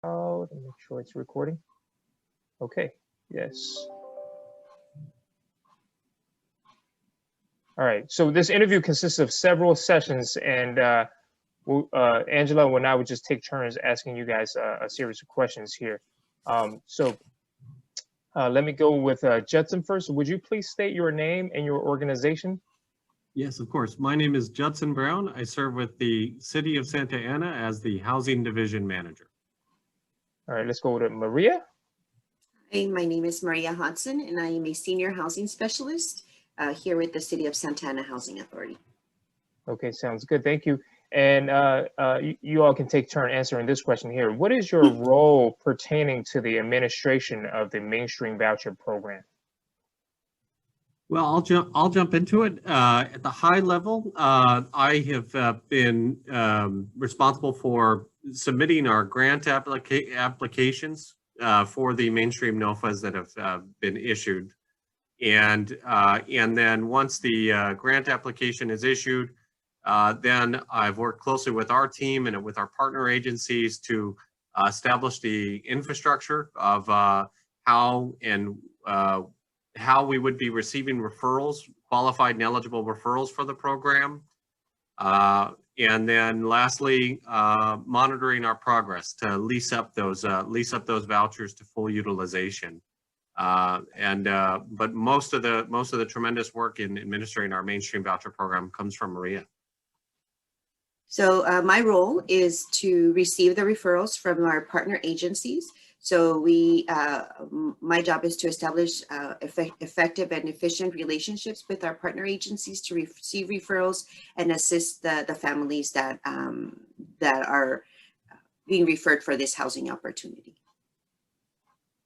Let me make sure it's recording. Okay, yes. All right, so this interview consists of several sessions, and Angela and I would just take turns asking you guys a series of questions here. Let me go with Judson first. Would you please state your name and your organization? Yes, of course. My name is Judson Brown. I serve with the City of Santa Ana as the Housing Division Manager. All right, let's go to Maria. Hi, my name is Maria Hodson, and I am a Senior Housing Specialist here with the City of Santa Ana Housing Authority. Okay, sounds good. Thank you. And you all can take turn answering this question here. What is your role pertaining to the administration of the Mainstream Voucher program? Well, I'll jump into it. At the high level, I have been responsible for submitting our grant applications for the mainstream NOFAs that have been issued. And then once the grant application is issued, then I've worked closely with our team and with our partner agencies to establish the infrastructure of how we would be receiving referrals, qualified and eligible referrals for the program. And then lastly, monitoring our progress to lease up those vouchers to full utilization. But most of the tremendous work in administering our Mainstream Voucher program comes from Maria. So my role is to receive the referrals from our partner agencies. So my job is to establish effective and efficient relationships with our partner agencies to receive referrals and assist the families that are being referred for this housing opportunity.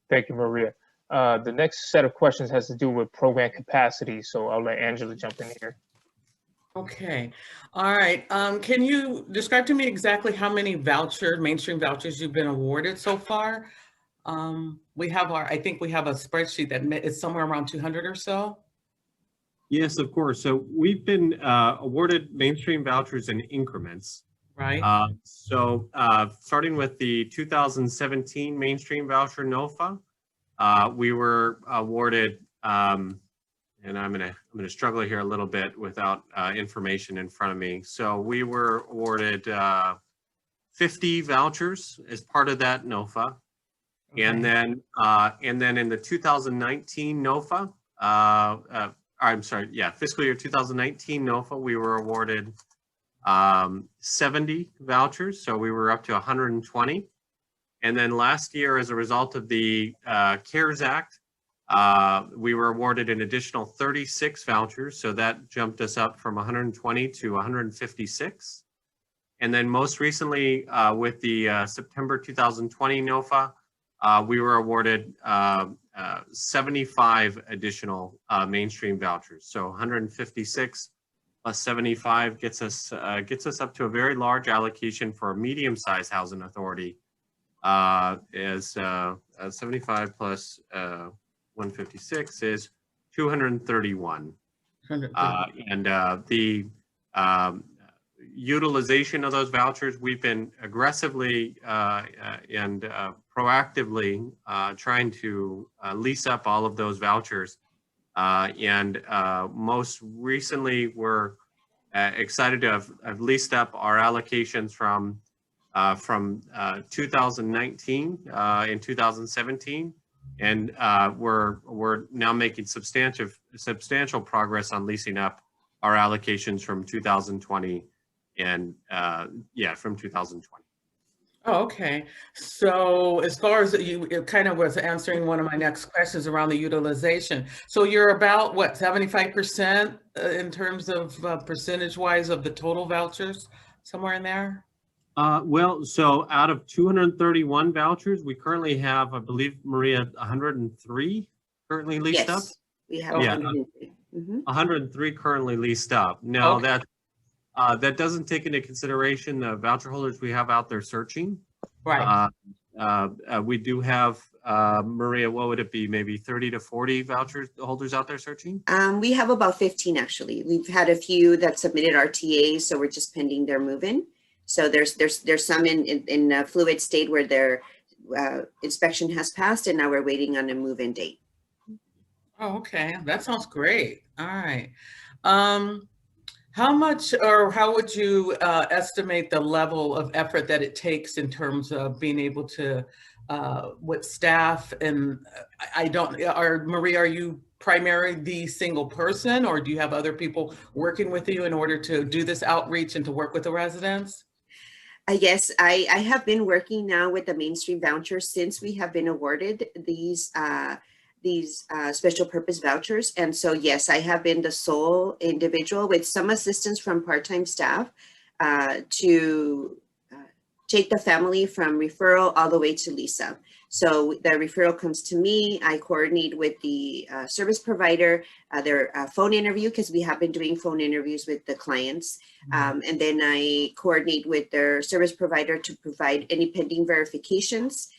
Thank you, Maria. The next set of questions has to do with program capacity. So I'll let Angela jump in here. Okay. All right. Can you describe to me exactly how many mainstream vouchers you've been awarded so far? I think we have a spreadsheet that is somewhere around 200 or so. Yes, of course. So we've been awarded mainstream vouchers in increments. Right. Starting with the 2017 mainstream voucher NOFA, we were awarded, and I'm gonna struggle here a little bit without information in front of me. So we were awarded 50 vouchers as part of that NOFA. Okay. And then in the 2019 NOFA, fiscal year 2019 NOFA, we were awarded 70 vouchers. So we were up to 120. And then last year, as a result of the CARES Act, we were awarded an additional 36 vouchers. So that jumped us up from 120 to 156. And then most recently, with the September 2020 NOFA, we were awarded 75 additional mainstream vouchers. So 156 plus 75 gets us up to a very large allocation for a medium-sized housing authority. As 75 plus 156 is 231. The utilization of those vouchers, we've been aggressively and proactively trying to lease up all of those vouchers. Most recently, we're excited to have leased up our allocations from 2019 and 2017, and we're now making substantial progress on leasing up our allocations from 2020 and from 2020. Oh, okay. So as far as it kind of was answering one of my next questions around the utilization. So you're about what, 75% in terms of percentage-wise of the total vouchers, somewhere in there? Well, so out of 231 vouchers, we currently have, I believe, Maria, 103 currently leased up? Yes, we have 103. 103 currently leased up. Now, okay. That doesn't take into consideration the voucher holders we have out there searching. Right. We do have, Maria, what would it be? Maybe 30 to 40 voucher holders out there searching? We have about 15, actually. We've had a few that submitted RTAs, so we're just pending their move-in. So there's some in a fluid state where inspection has passed, and now we're waiting on a move-in date. Oh, okay. That sounds great. All right. How much, or how would you estimate the level of effort that it takes in terms of being able to, with staff? And Maria, are you primarily the single person, or do you have other people working with you in order to do this outreach and to work with the residents? Yes, I have been working now with the Mainstream Vouchers since we have been awarded these special purpose vouchers. And so, yes, I have been the sole individual with some assistance from part-time staff to take the family from referral all the way to lease up. So the referral comes to me. I coordinate with the service provider, their phone interview, because we have been doing phone interviews with the clients. And then I coordinate with their service provider to provide any pending verifications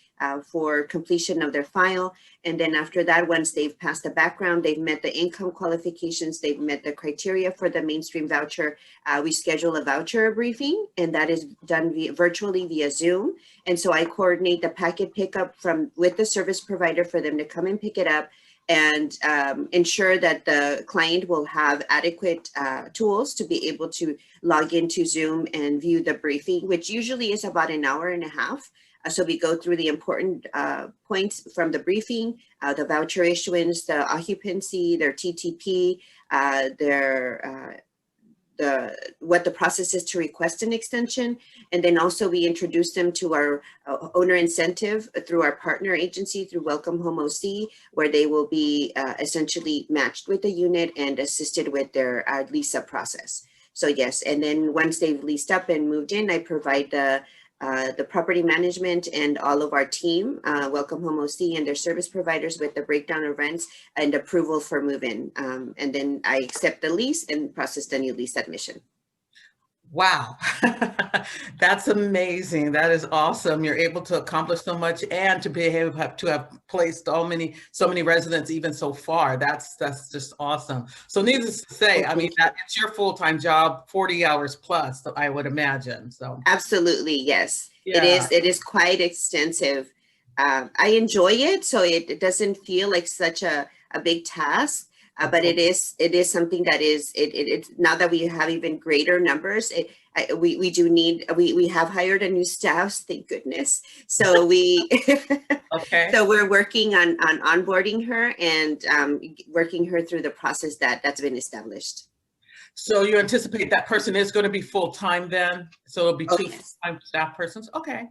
for completion of their file. And then after that, once they've passed the background, they've met the income qualifications, they've met the criteria for the Mainstream voucher, we schedule a voucher briefing, and that is done virtually via Zoom. And so I coordinate the packet pickup with the service provider for them to come and pick it up, and ensure that the client will have adequate tools to be able to log into Zoom and view the briefing, which usually is about an hour and a half. So we go through the important points from the briefing, the voucher issuance, the occupancy, their TTP, what the process is to request an extension. And then also we introduce them to our owner incentive through our partner agency, through Welcome Home OC, where they will be essentially matched with the unit and assisted with their lease up process. So yes, and then once they've leased up and moved in, I provide the property management and all of our team, Welcome Home OC and their service providers, with the breakdown of rents and approval for move-in. And then I accept the lease and process the new lease admission. Wow, that's amazing. That is awesome. You're able to accomplish so much and to be able to have placed so many residents even so far. That's just awesome. So needless to say, I mean, it's your full-time job, 40 hours plus, I would imagine. So absolutely, yes. Yeah. It is quite extensive. I enjoy it, so it doesn't feel like such a big task. But it is something that it's now that we have even greater numbers. We have hired a new staff, thank goodness. So so we're working on onboarding her and working her through the process that's been established. So you anticipate that person is going to be full-time then? So it'll be two full-time staff persons? Okay.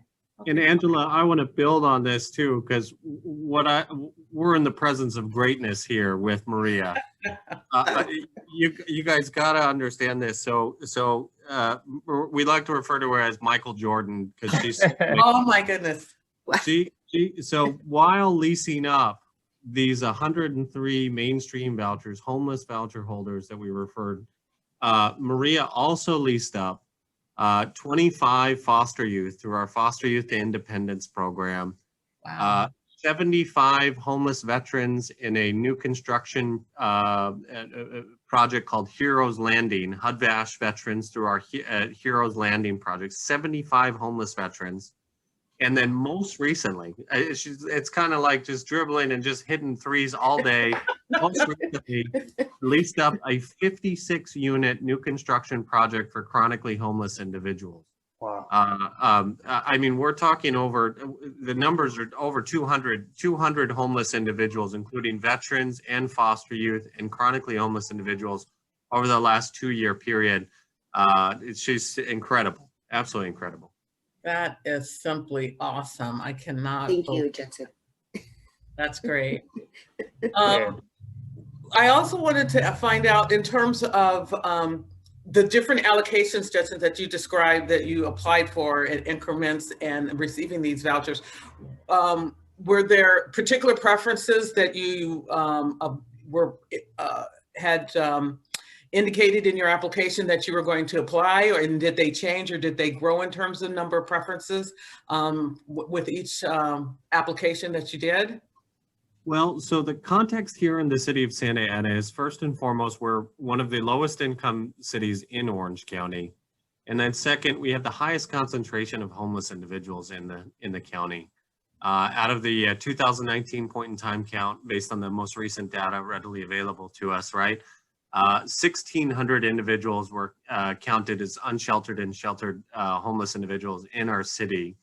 And Angela, I want to build on this too, because we're in the presence of greatness here with Maria. You guys got to understand this. So we like to refer to her as Michael Jordan, because she's oh my goodness. So while leasing up these 103 Mainstream vouchers, homeless voucher holders that we referred, Maria also leased up 25 foster youth through our Foster Youth to Independence program. Wow. 75 homeless veterans in a new construction project called Heroes Landing, HUD-VASH veterans through our Heroes Landing project, 75 homeless veterans. And then most recently, it's kind of like just dribbling and just hitting threes all day. Most recently, leased up a 56-unit new construction project for chronically homeless individuals. Wow. I mean, we're talking the numbers are over 200 homeless individuals, including veterans and foster youth and chronically homeless individuals over the last 2-year period. It's just incredible, absolutely incredible. That is simply awesome. I cannot. Thank you, Jensen. That's great. I also wanted to find out in terms of the different allocations, Jensen, that you described that you applied for in increments and receiving these vouchers. Were there particular preferences that you had indicated in your application that you were going to apply, and did they change or did they grow in terms of number of preferences with each application that you did? Well, so the context here in the city of Santa Ana is, first and foremost, we're one of the lowest income cities in Orange County. And then second, we have the highest concentration of homeless individuals in the county. Out of the 2019 point in time count, based on the most recent data readily available to us, right? 1,600 individuals were counted as unsheltered and sheltered homeless individuals in our city,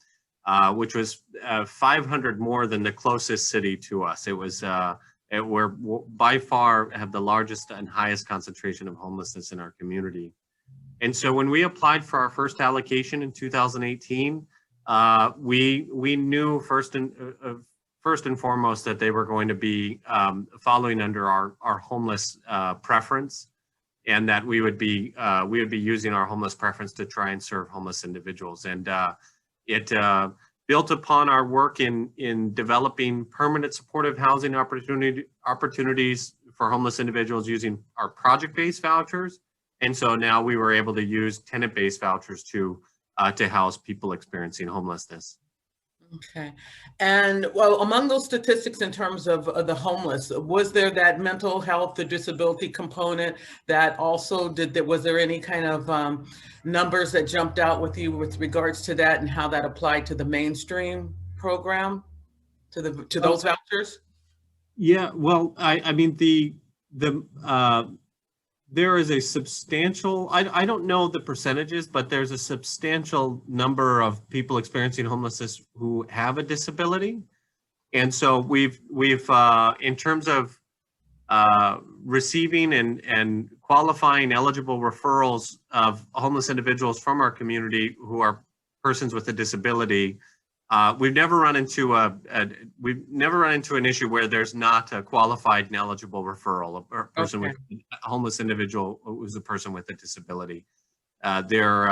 which was 500 more than the closest city to us. It was, we're by far have the largest and highest concentration of homelessness in our community. And so when we applied for our first allocation in 2018, we knew first and foremost that they were going to be following under our homeless preference, and that we would be using our homeless preference to try and serve homeless individuals. And it built upon our work in developing permanent supportive housing opportunities for homeless individuals using our project-based vouchers. And so now we were able to use tenant-based vouchers to house people experiencing homelessness. Okay. And well, among those statistics in terms of the homeless, was there that mental health, the disability component that also was there any kind of numbers that jumped out with you with regards to that and how that applied to the mainstream program, to those vouchers? Yeah, well, I mean, there is a substantial, I don't know the percentages, but there's a substantial number of people experiencing homelessness who have a disability. And so we've in terms of receiving and qualifying eligible referrals of homeless individuals from our community who are persons with a disability, we've never run into an issue where there's not a qualified and eligible referral. A person with a homeless individual who's a person with a disability. I don't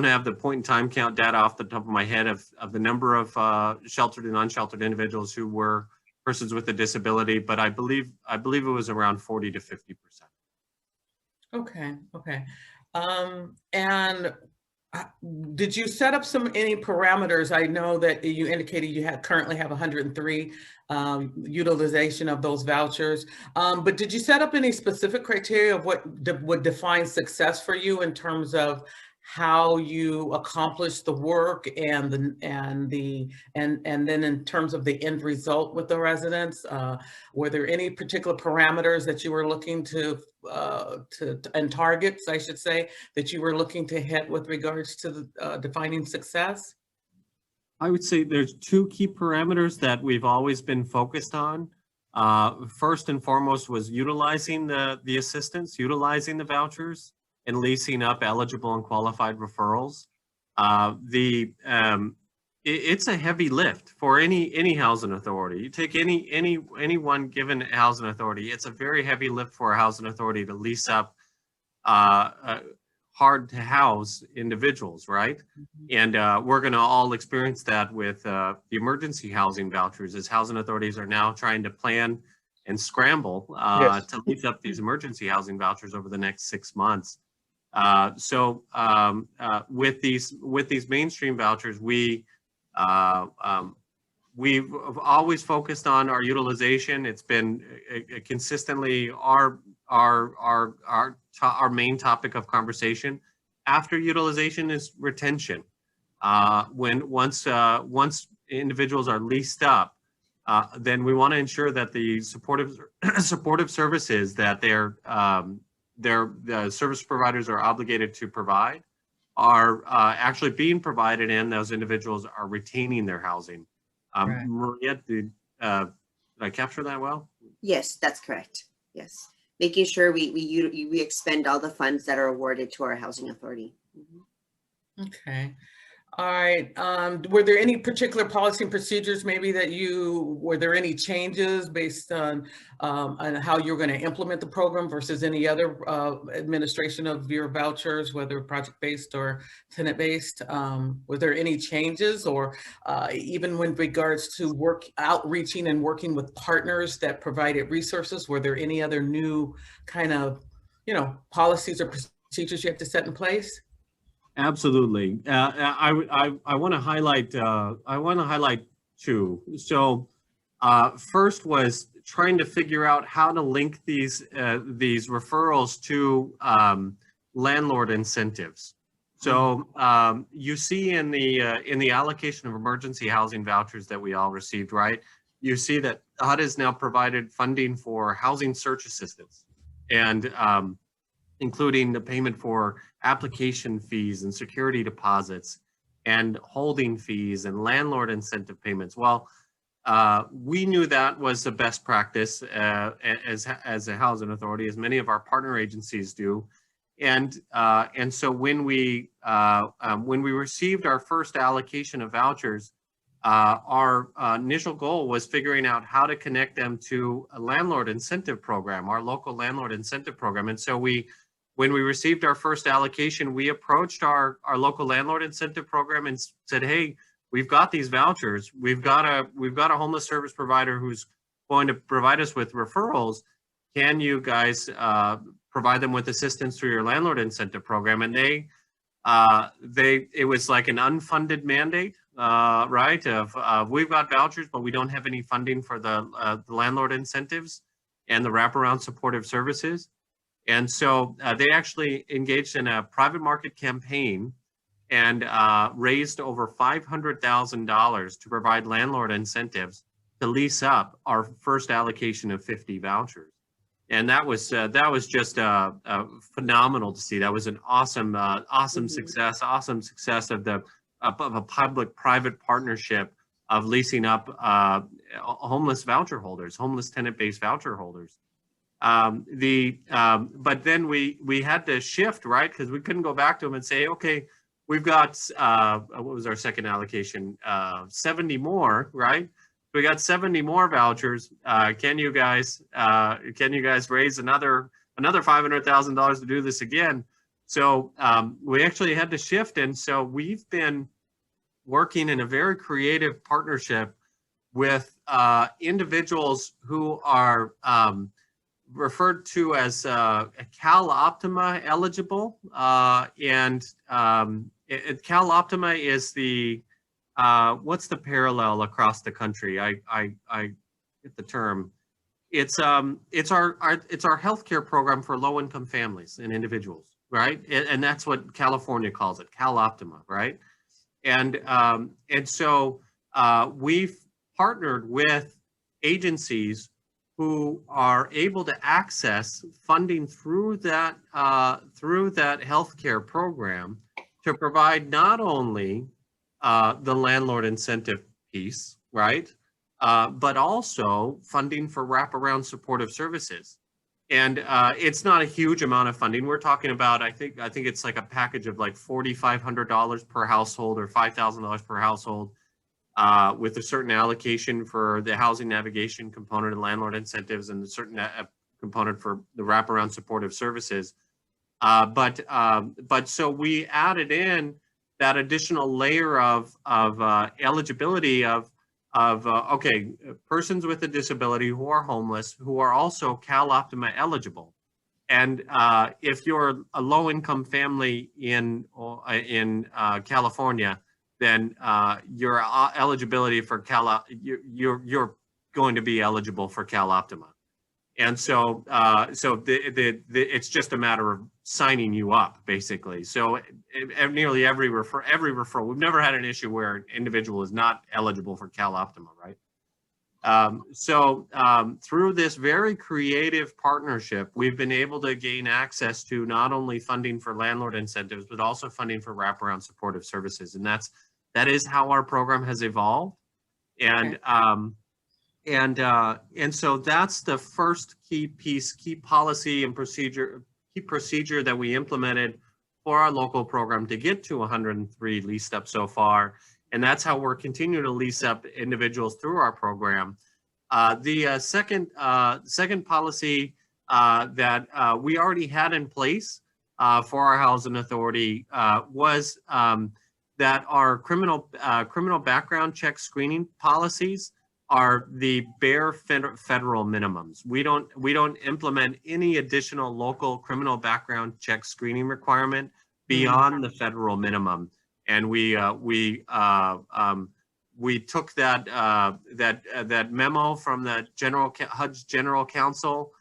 have the point in time count data off the top of my head of the number of sheltered and unsheltered individuals who were persons with a disability, but I believe it was around 40 to 50%. Okay. And did you set up any parameters? I know that you indicated you currently have 103 utilization of those vouchers, but did you set up any specific criteria of what would define success for you in terms of how you accomplish the work and then in terms of the end result with the residents? Were there any particular parameters that you were looking to and targets, I should say, that you were looking to hit with regards to defining success? I would say there's two key parameters that we've always been focused on. First and foremost was utilizing the assistance, utilizing the vouchers, and leasing up eligible and qualified referrals. It's a heavy lift for any housing authority. You take any one given housing authority, it's a very heavy lift for a housing authority to lease up hard to house individuals, right? Mm-hmm. And we're going to all experience that with the emergency housing vouchers, as housing authorities are now trying to plan and scramble to lease up these emergency housing vouchers over the next 6 months. So with these mainstream vouchers, we've always focused on our utilization. It's been consistently our main topic of conversation. After utilization is retention. Once individuals are leased up, then we want to ensure that the supportive services that the service providers are obligated to provide are actually being provided, and those individuals are retaining their housing. Right. Maria, did I capture that well? Yes, that's correct. Yes, making sure we expend all the funds that are awarded to our housing authority. Mm-hmm. Okay. All right. Were there any particular policy and procedures maybe that were there any changes based on how you're going to implement the program versus any other administration of your vouchers, whether project-based or tenant-based? Were there any changes, or even with regards to outreaching and working with partners that provided resources, were there any other new kind of, policies or procedures you have to set in place? Absolutely. I want to highlight two. So first was trying to figure out how to link these referrals to landlord incentives. So you see in the allocation of emergency housing vouchers that we all received, right? You see that HUD has now provided funding for housing search assistance, and including the payment for application fees and security deposits and holding fees and landlord incentive payments. Well, we knew that was the best practice as a housing authority, as many of our partner agencies do. And so when we received our first allocation of vouchers, our initial goal was figuring out how to connect them to a landlord incentive program, our local landlord incentive program. And so when we received our first allocation, we approached our local landlord incentive program and said, hey, we've got these vouchers. We've got a homeless service provider who's going to provide us with referrals. Can you guys provide them with assistance through your landlord incentive program? And it was like an unfunded mandate, right? We've got vouchers, but we don't have any funding for the landlord incentives and the wraparound supportive services. And so they actually engaged in a private market campaign and raised over $500,000 to provide landlord incentives to lease up our first allocation of 50 vouchers. And that was just phenomenal to see. That was an awesome success of a public-private partnership of leasing up homeless voucher holders, homeless tenant-based voucher holders. But then we had to shift, right? Because we couldn't go back to them and say, okay, we've got what was our second allocation? 70 more, right? We got 70 more vouchers. Can you guys raise another $500,000 to do this again? So we actually had to shift, and so we've been working in a very creative partnership with individuals who are referred to as Cal Optima eligible, and Cal Optima is the what's the parallel across the country? I get the term. It's our healthcare program for low-income families and individuals, right? And that's what California calls it, Cal Optima, right? And so we've partnered with agencies who are able to access funding through that healthcare program to provide not only the landlord incentive piece, right, but also funding for wraparound supportive services. And it's not a huge amount of funding. We're talking about, I think it's like a package of like $4,500 per household or $5,000 per household, with a certain allocation for the housing navigation component and landlord incentives, and a certain component for the wraparound supportive services. But so we added in that additional layer of eligibility of okay, persons with a disability who are homeless, who are also Cal Optima eligible. And if you're a low-income family in California, then your eligibility for you're going to be eligible for Cal Optima. And so it's just a matter of signing you up, basically. So nearly every referral, we've never had an issue where an individual is not eligible for Cal Optima, right? Through this very creative partnership, we've been able to gain access to not only funding for landlord incentives, but also funding for wraparound supportive services. And that is how our program has evolved. And and so that's the first key piece, key policy and procedure that we implemented for our local program to get to 103 leased up so far. And that's how we're continuing to lease up individuals through our program. The second policy that we already had in place for our housing authority was that our criminal background check screening policies are the bare federal minimums. We don't implement any additional local criminal background check screening requirement beyond the federal minimum. And we took that memo from the HUD's general counsel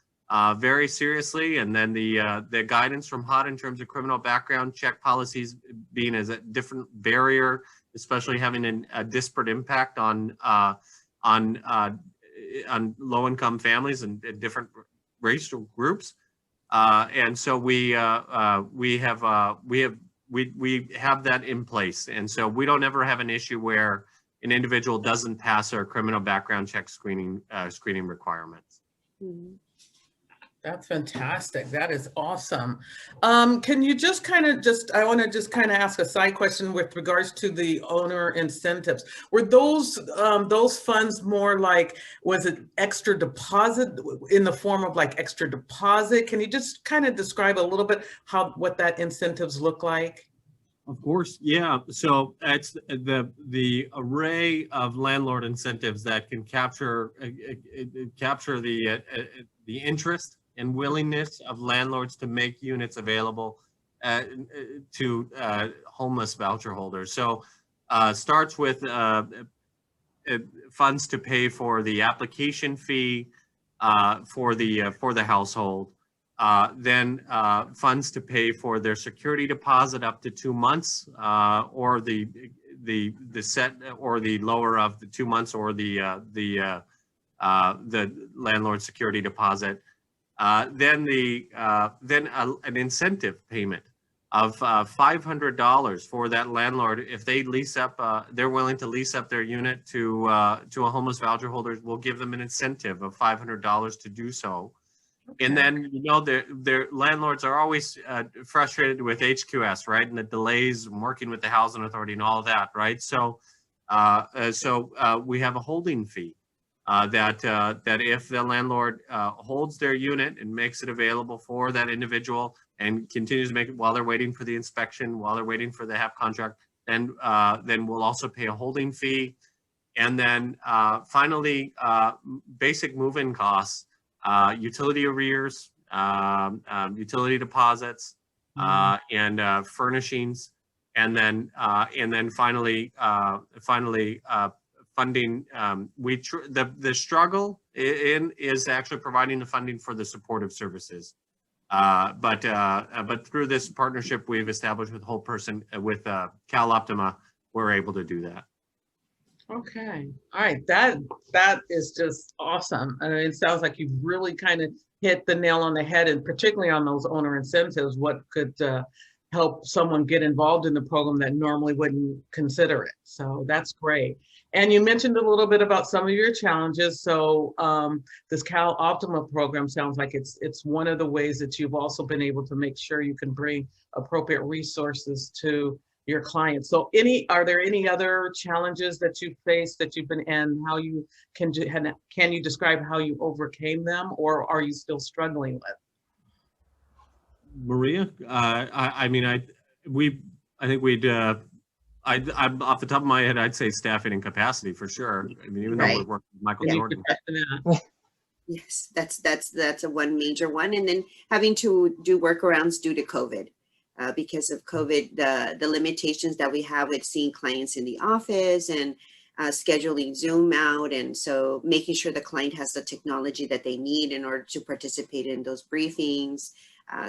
very seriously. And then the guidance from HUD in terms of criminal background check policies being as a different barrier, especially having a disparate impact on low-income families and different racial groups. And so we have that in place. And so we don't ever have an issue where an individual doesn't pass our criminal background check screening requirements. Mhm. That's fantastic. That is awesome. Can you just I want to just kind of ask a side question with regards to the owner incentives. Were those funds more like, was it extra deposit in the form of like extra deposit? Can you just kind of describe a little bit what that incentives look like? Of course, yeah. So it's the array of landlord incentives that can capture the interest and willingness of landlords to make units available to homeless voucher holders. So starts with funds to pay for the application fee for the household. Then funds to pay for their security deposit up to 2 months, or the set or the lower of the 2 months, or the landlord security deposit. Then an incentive payment of $500 for that landlord if they lease up. They're willing to lease up their unit to a homeless voucher holder. We'll give them an incentive of $500 to do so. Okay. And then, their landlords are always frustrated with HQS, right? And the delays working with the housing authority and all of that, right? So we have a holding fee that if the landlord holds their unit and makes it available for that individual and continues to make it while they're waiting for the inspection, while they're waiting for the HAP contract, then we'll also pay a holding fee. And then finally, basic move-in costs. Utility arrears, utility deposits, and furnishings, and then finally funding. The struggle is actually providing the funding for the supportive services, but through this partnership we've established with Whole Person with Cal Optima, we're able to do that. Okay. All right. That is just awesome. I mean, it sounds like you've really kind of hit the nail on the head, and particularly on those owner incentives, what could help someone get involved in the program that normally wouldn't consider it. So that's great. And you mentioned a little bit about some of your challenges. So this Cal Optima program sounds like it's one of the ways that you've also been able to make sure you can bring appropriate resources to your clients. So are there any other challenges that you faced that you've been, and how you can you describe how you overcame them, or are you still struggling with? Maria, I'm off the top of my head, I'd say staffing and capacity for sure. I mean, even though we're working with Michael Jordan. Yes, that's a one major one. And then having to do workarounds due to COVID. Because of COVID, the limitations that we have with seeing clients in the office and scheduling Zoom out. And so making sure the client has the technology that they need in order to participate in those briefings.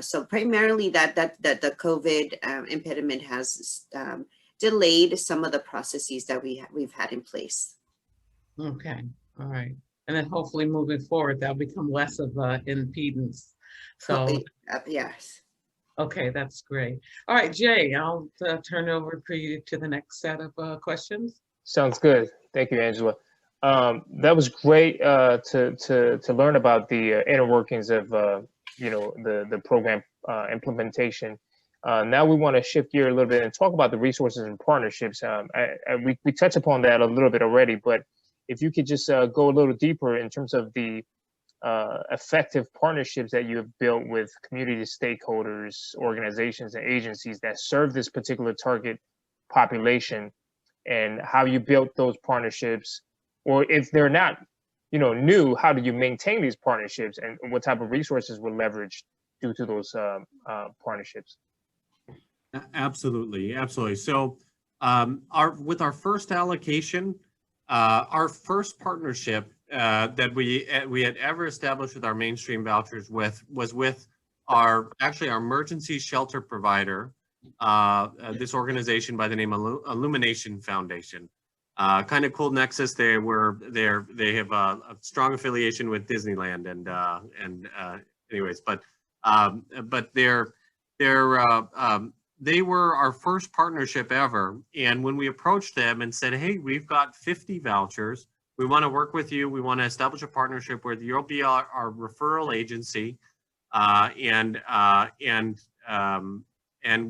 So primarily that the COVID impediment has delayed some of the processes that we've had in place. Okay, all right. And then hopefully moving forward, that'll become less of an impedance. So yes. Okay, that's great. All right, Jay, I'll turn it over for you to the next set of questions. Sounds good. Thank you, Angela. That was great to learn about the inner workings of the program implementation. Now we want to shift gear a little bit and talk about the resources and partnerships. We touched upon that a little bit already, but if you could just go a little deeper in terms of the effective partnerships that you have built with community stakeholders, organizations, and agencies that serve this particular target population, and how you built those partnerships, or if they're not, new, how do you maintain these partnerships, and what type of resources were leveraged due to those partnerships? Absolutely. So with our first allocation, our first partnership that we had ever established with our Mainstream Vouchers was with our emergency shelter provider, this organization by the name of Illumination Foundation. Kind of cool nexus. They have a strong affiliation with Disneyland anyways, but they were our first partnership ever. And when we approached them and said, hey, we've got 50 vouchers, we want to work with you, we want to establish a partnership where you'll be our referral agency, and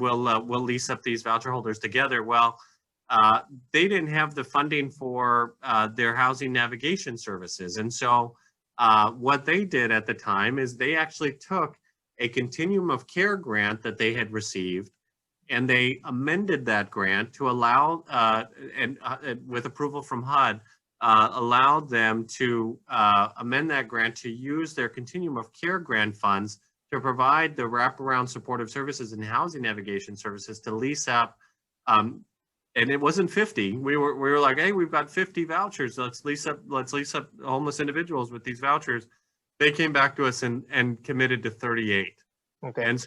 we'll lease up these voucher holders together. Well, they didn't have the funding for their housing navigation services. And so what they did at the time is they actually took a continuum of care grant that they had received, and they amended that grant to allow, with approval from HUD, allowed them to amend that grant to use their continuum of care grant funds to provide the wraparound supportive services and housing navigation services to lease up. And it wasn't 50. We were like, hey, we've got 50 vouchers. Let's lease up homeless individuals with these vouchers. They came back to us and committed to 38. Okay. And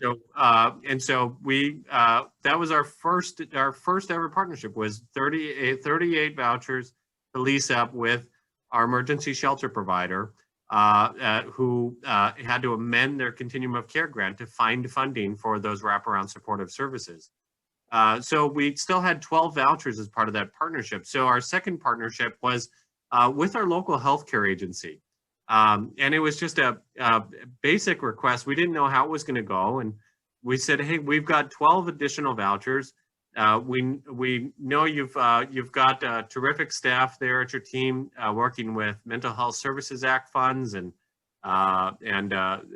so we that was our first ever partnership, was 38 vouchers to lease up with our emergency shelter provider, who had to amend their continuum of care grant to find funding for those wraparound supportive services. So we still had 12 vouchers as part of that partnership. So our second partnership was with our local healthcare agency. And it was just a basic request. We didn't know how it was going to go. And we said, hey, we've got 12 additional vouchers. We know you've got terrific staff there at your team, working with Mental Health Services Act funds and other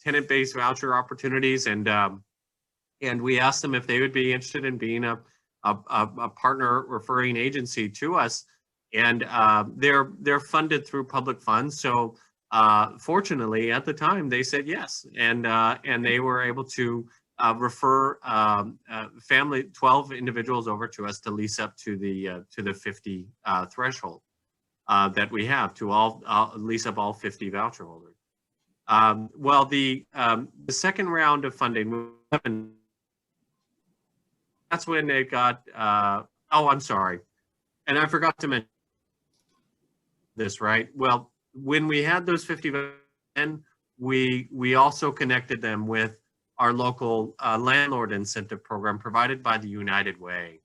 tenant-based voucher opportunities. And we asked them if they would be interested in being a partner referring agency to us. And they're funded through public funds. So fortunately, at the time, they said yes, and they were able to refer 12 individuals over to us to lease up to the 50 threshold that we have to lease up all 50 voucher holders. Well, the second round of funding happened. That's when it got. Oh, I'm sorry, and I forgot to mention this, right? Well, when we had those 50, we also connected them with our local landlord incentive program provided by the United Way.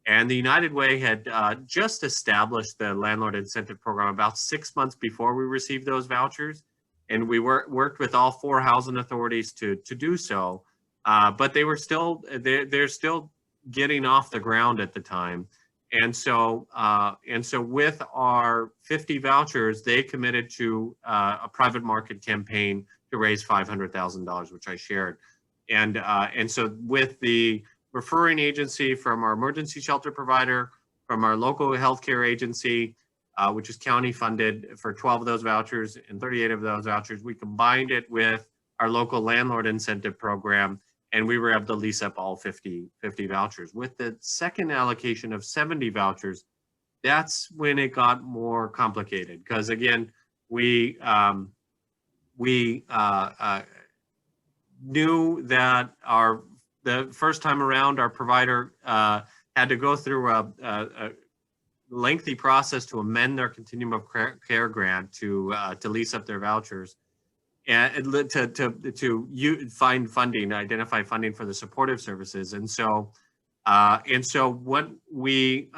And the United Way had just established the landlord incentive program about 6 months before we received those vouchers. And we worked with all 4 housing authorities to do so. But they were still, they're still getting off the ground at the time. And so with our 50 vouchers, they committed to a private market campaign to raise $500,000, which I shared. And so with the referring agency from our emergency shelter provider, from our local healthcare agency, which is county funded for 12 of those vouchers and 38 of those vouchers, we combined it with our local landlord incentive program, and we were able to lease up all 50 vouchers. With the second allocation of 70 vouchers, that's when it got more complicated, because again, we knew that the first time around, our provider had to go through a lengthy process to amend their continuum of care grant to lease up their vouchers, and to find funding, identify funding for the supportive services. And so what we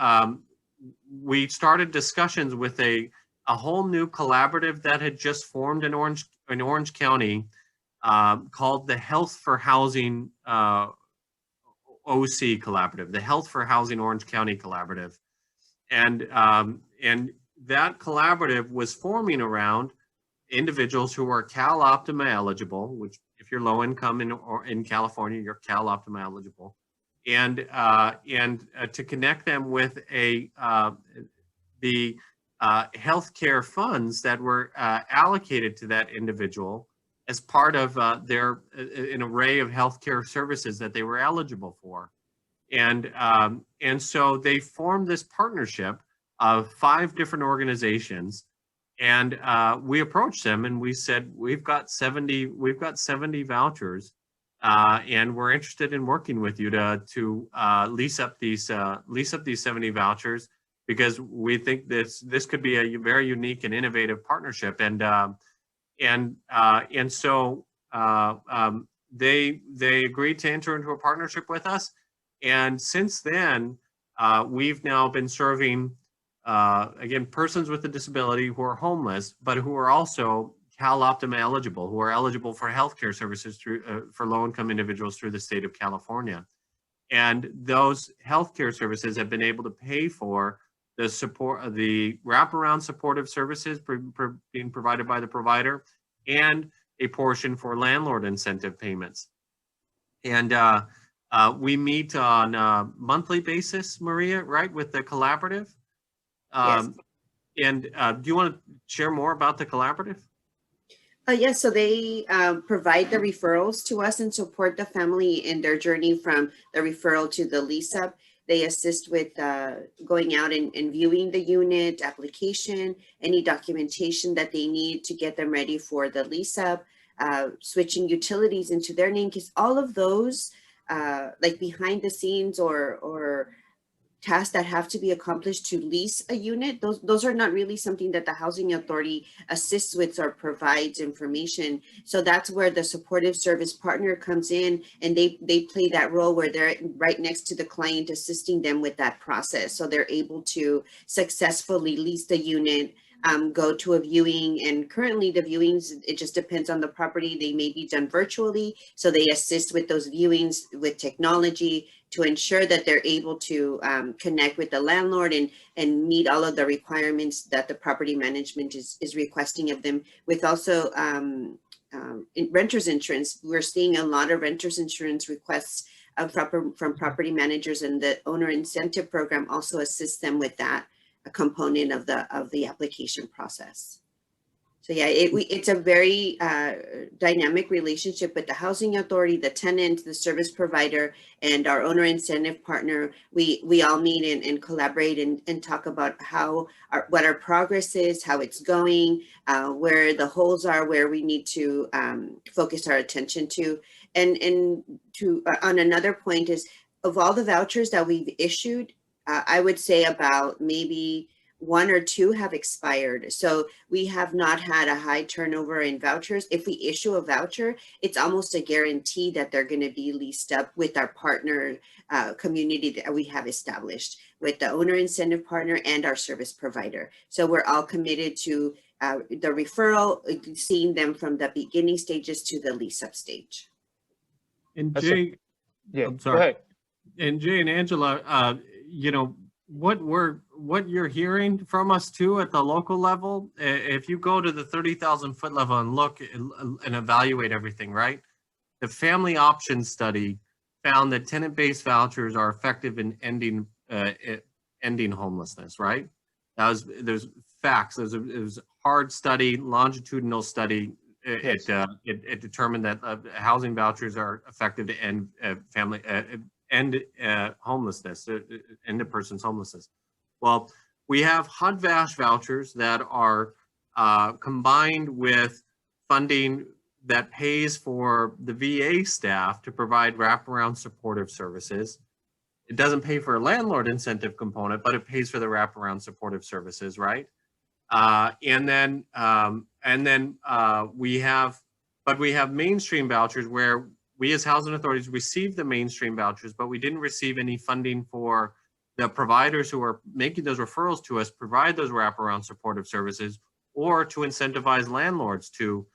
started discussions with a whole new collaborative that had just formed in Orange County, called the Health for Housing OC Collaborative, the Health for Housing Orange County Collaborative. And that collaborative was forming around individuals who are Cal Optima eligible, which if you're low income in California, you're Cal Optima eligible, and to connect them with the healthcare funds that were allocated to that individual as part of an array of healthcare services that they were eligible for. And so they formed this partnership of 5 different organizations. And we approached them and we said, we've got 70 vouchers, and we're interested in working with you to lease up these 70 vouchers, because we think this could be a very unique and innovative partnership. And so they agreed to enter into a partnership with us. And since then, we've now been serving again, persons with a disability who are homeless, but who are also CalOptima eligible, who are eligible for healthcare services through for low-income individuals through the state of California. And those healthcare services have been able to pay for the support, the wraparound supportive services being provided by the provider, and a portion for landlord incentive payments. And we meet on a monthly basis, Maria, right, with the collaborative. Yes. And do you want to share more about the collaborative? Yes, so they provide the referrals to us and support the family in their journey from the referral to the lease up. They assist with going out and viewing the unit application, any documentation that they need to get them ready for the lease up, switching utilities into their name, because all of those like behind the scenes or tasks that have to be accomplished to lease a unit, those are not really something that the housing authority assists with or provides information. So that's where the supportive service partner comes in, and they play that role where they're right next to the client, assisting them with that process. So they're able to successfully lease the unit, go to a viewing. And currently the viewings, it just depends on the property. They may be done virtually. So they assist with those viewings with technology to ensure that they're able to connect with the landlord and meet all of the requirements that the property management is requesting of them. With also renter's insurance, we're seeing a lot of renter's insurance requests from property managers, and the owner incentive program also assists them with that component of the application process. So yeah, it's a very dynamic relationship with the housing authority, the tenant, the service provider, and our owner incentive partner. We all meet and collaborate and talk about what our progress is, how it's going, where the holes are, where we need to focus our attention to. And to on another point is, of all the vouchers that we've issued, I would say about maybe 1 or 2 have expired. So we have not had a high turnover in vouchers. If we issue a voucher, it's almost a guarantee that they're going to be leased up with our partner community that we have established with the owner incentive partner and our service provider. So we're all committed to the referral, seeing them from the beginning stages to the lease up stage. And Jay, yeah, I'm sorry. Go ahead. And Jay and Angela, you know, what you're hearing from us too at the local level, if you go to the 30,000 foot level and look and evaluate everything, right? The family options study found that tenant-based vouchers are effective in ending homelessness, right? There's facts. It was a hard study, longitudinal study. It determined that housing vouchers are effective to end homelessness, end a person's homelessness. Well, we have HUD-VASH vouchers that are combined with funding that pays for the VA staff to provide wraparound supportive services. It doesn't pay for a landlord incentive component, but it pays for the wraparound supportive services, right? And then we have mainstream vouchers where we as housing authorities received the mainstream vouchers, but we didn't receive any funding for the providers who are making those referrals to us, provide those wraparound supportive services, or to incentivize landlords to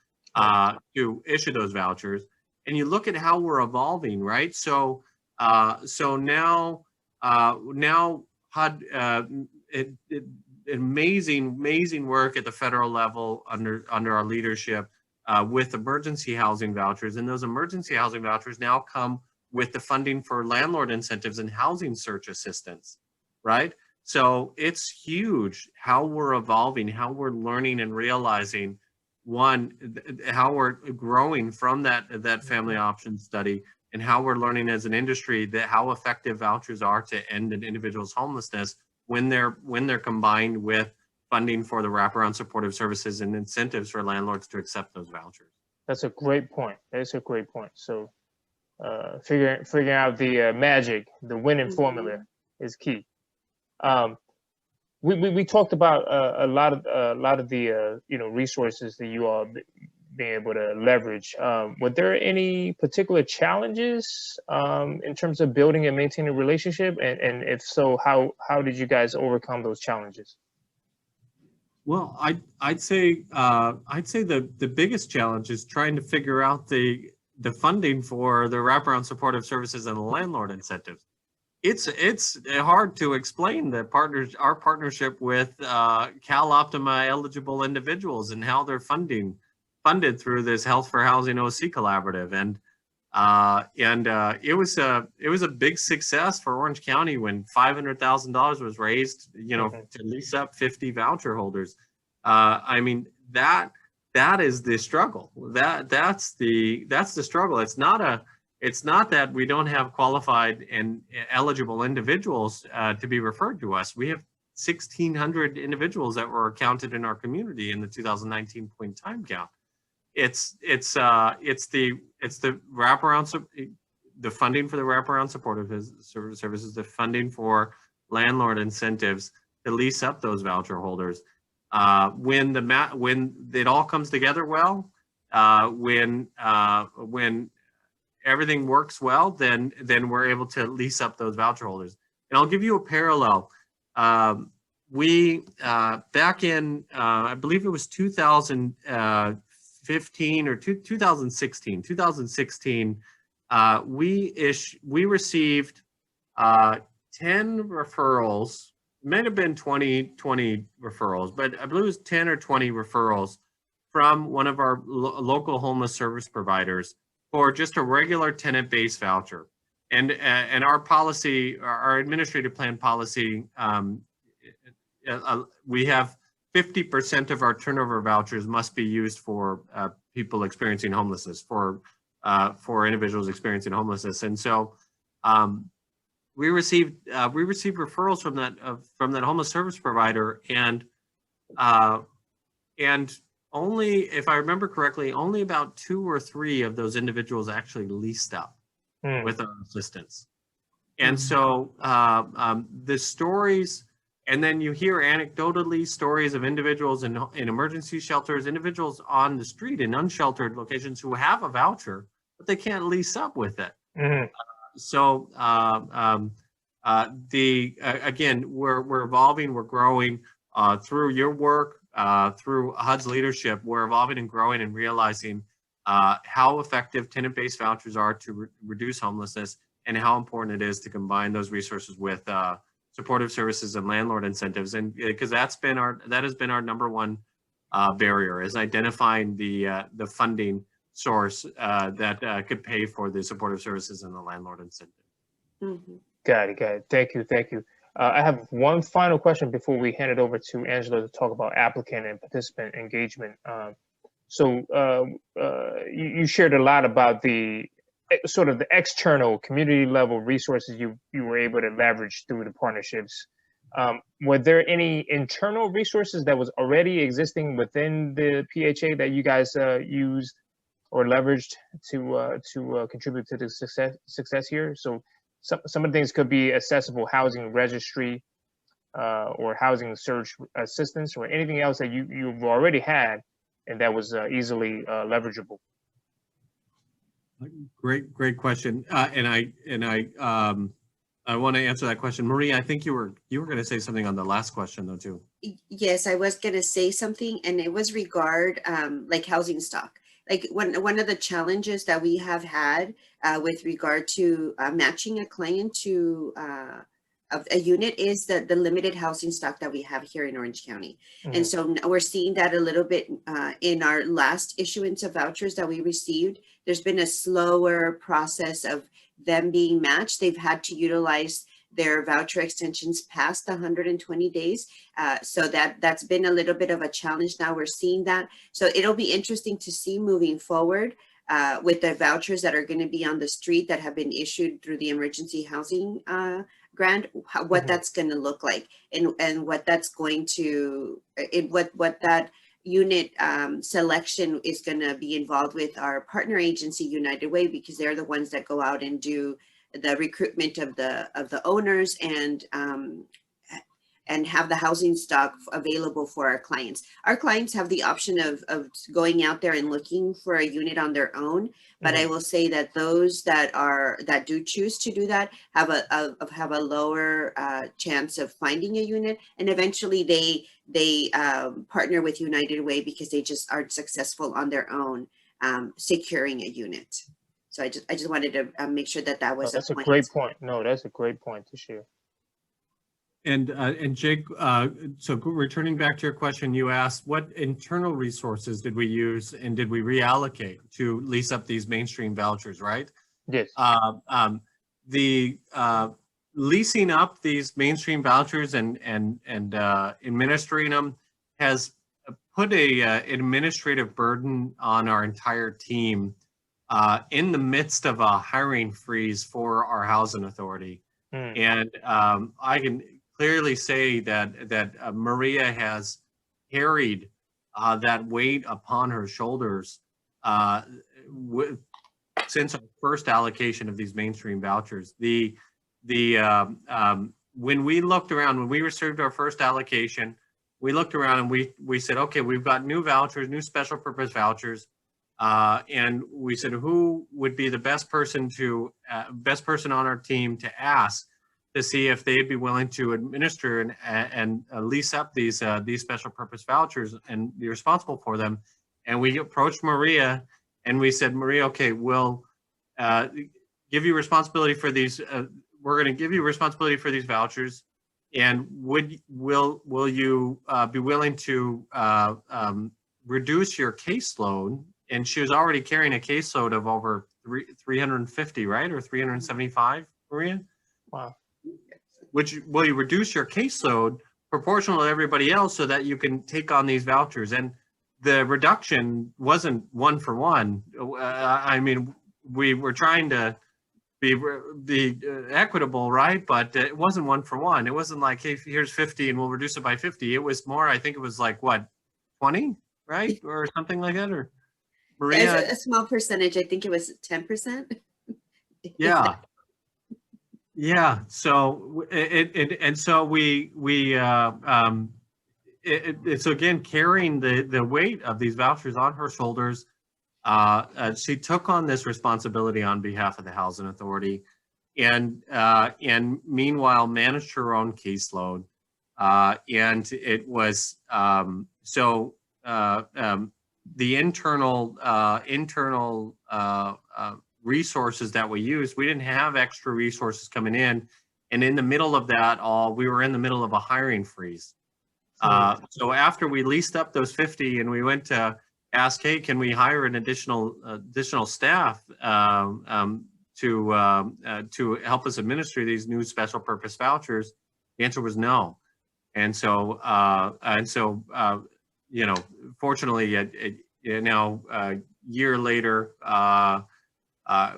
issue those vouchers. And you look at how we're evolving, right? So now HUD, amazing work at the federal level under our leadership with emergency housing vouchers. And those emergency housing vouchers now come with the funding for landlord incentives and housing search assistance, right? So it's huge how we're evolving, how we're learning and realizing, one, how we're growing from that family option study, and how we're learning as an industry that how effective vouchers are to end an individual's homelessness, when they're combined with funding for the wraparound supportive services and incentives for landlords to accept those vouchers. That's a great point. That's a great point. So figuring out the magic, the winning formula is key. We talked about a lot of the resources that you all being able to leverage. Were there any particular challenges in terms of building and maintaining a relationship? And if so, how did you guys overcome those challenges? Well, I'd say the biggest challenge is trying to figure out the funding for the wraparound supportive services and the landlord incentives. It's hard to explain our partnership with Cal Optima eligible individuals and how they're funded through this Health for Housing OC collaborative, and it was a big success for Orange County when $500,000 was raised, to lease up 50 voucher holders. I mean, that is the struggle. That's the struggle. It's not that we don't have qualified and eligible individuals to be referred to us. We have 1,600 individuals that were counted in our community in the 2019 point time count. It's the wraparound, the funding for the wraparound supportive services, the funding for landlord incentives to lease up those voucher holders. When it all comes together well, when everything works well, then we're able to lease up those voucher holders. And I'll give you a parallel. We back in I believe it was 2015 or 2016, we received 10 referrals. Might have been 20 referrals, but I believe it was 10 or 20 referrals from one of our local homeless service providers for just a regular tenant-based voucher. And our policy, our administrative plan policy, we have 50% of our turnover vouchers must be used for people experiencing homelessness, for individuals experiencing homelessness. And so we received referrals from that homeless service provider, and only, if I remember correctly, only about 2 or 3 of those individuals actually leased up with our assistance. And so the stories, and then you hear anecdotally stories of individuals in emergency shelters, individuals on the street in unsheltered locations who have a voucher, but they can't lease up with it. So again, we're evolving, we're growing through your work, through HUD's leadership. We're evolving and growing and realizing how effective tenant-based vouchers are to reduce homelessness, and how important it is to combine those resources with supportive services and landlord incentives. And because that has been our #1 barrier, is identifying the funding source that could pay for the supportive services and the landlord incentive. Got it. Thank you. I have one final question before we hand it over to Angela to talk about applicant and participant engagement. So you shared a lot about the sort of the external community level resources you were able to leverage through the partnerships. Were there any internal resources that was already existing within the PHA that you guys used or leveraged to contribute to the success here? So some of the things could be accessible housing registry or housing search assistance, or anything else that you've already had and that was easily leverageable. Great question. And I want to answer that question. Marie, I think you were going to say something on the last question though too. Yes, I was going to say something, and it was regard like housing stock. Like one of the challenges that we have had with regard to matching a client to a unit is the limited housing stock that we have here in Orange County. And so we're seeing that a little bit in our last issuance of vouchers that we received. There's been a slower process of them being matched. They've had to utilize their voucher extensions past 120 days. So that's been a little bit of a challenge. Now we're seeing that. So it'll be interesting to see moving forward with the vouchers that are going to be on the street that have been issued through the emergency housing grant, what Mhm. that's going to look like, and what that's going to, what that unit selection is going to be involved with our partner agency, United Way, because they're the ones that go out and do the recruitment of the owners and have the housing stock available for our clients. Our clients have the option of going out there and looking for a unit on their own. But I will say that those that do choose to do that have a lower chance of finding a unit, and eventually they partner with United Way because they just aren't successful on their own securing a unit. So I just wanted to make sure that Oh, was that's a point. great point. No, that's a great point to share. And Jake, so returning back to your question, you asked what internal resources did we use and did we reallocate to lease up these mainstream vouchers, right? Yes. The leasing up these mainstream vouchers and administering them has put a administrative burden on our entire team in the midst of a hiring freeze for our housing authority. And I can clearly say that Maria has carried that weight upon her shoulders since our first allocation of these mainstream vouchers. When we looked around, when we received our first allocation, we looked around and we said, okay, we've got new vouchers, new special purpose vouchers. And we said, who would be the best person on our team to ask to see if they'd be willing to administer and lease up these special purpose vouchers and be responsible for them. And we approached Maria and we said, Maria, okay, we'll give you responsibility for these. We're going to give you responsibility for these vouchers. And will you be willing to reduce your caseload? And she was already carrying a caseload of over 350, right? Or 375, Maria? Wow. Will you reduce your caseload proportional to everybody else so that you can take on these vouchers? And the reduction wasn't one for one. I mean, we were trying to be equitable, right? But it wasn't one for one. It wasn't like, hey, here's 50 and we'll reduce it by 50. It was more, I think it was like, what, 20, right? Or something like that, or Maria? As a small percentage, I think it was 10%. Yeah. Yeah. So it's again carrying the weight of these vouchers on her shoulders. She took on this responsibility on behalf of the housing authority, and meanwhile managed her own caseload. And it was the internal resources that we used, we didn't have extra resources coming in. And in the middle of that all, we were in the middle of a hiring freeze. So after we leased up those 50 and we went to ask, hey, can we hire an additional staff to help us administer these new special purpose vouchers? The answer was no. And so you know, fortunately, now a year later,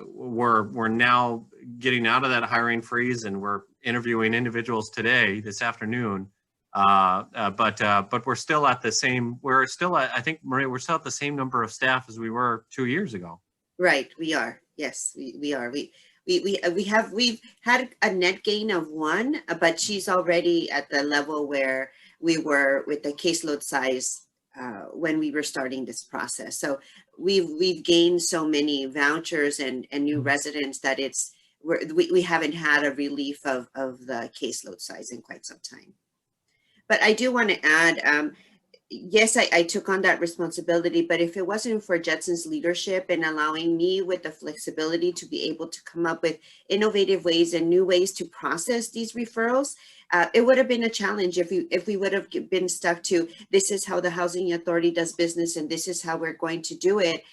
we're now getting out of that hiring freeze, and we're interviewing individuals this afternoon. But we're still at the same. I think, Maria, we're still at the same number of staff as we were 2 years ago. Right, we are. Yes, we are. We've had a net gain of 1, but she's already at the level where we were with the caseload size when we were starting this process. So we've gained so many vouchers and new residents that we haven't had a relief of the caseload size in quite some time. But I do want to add, yes, I took on that responsibility, but if it wasn't for Judson's leadership and allowing me with the flexibility to be able to come up with innovative ways and new ways to process these referrals, it would have been a challenge if we would have been stuck to, this is how the housing authority does business and this is how we're going to do it.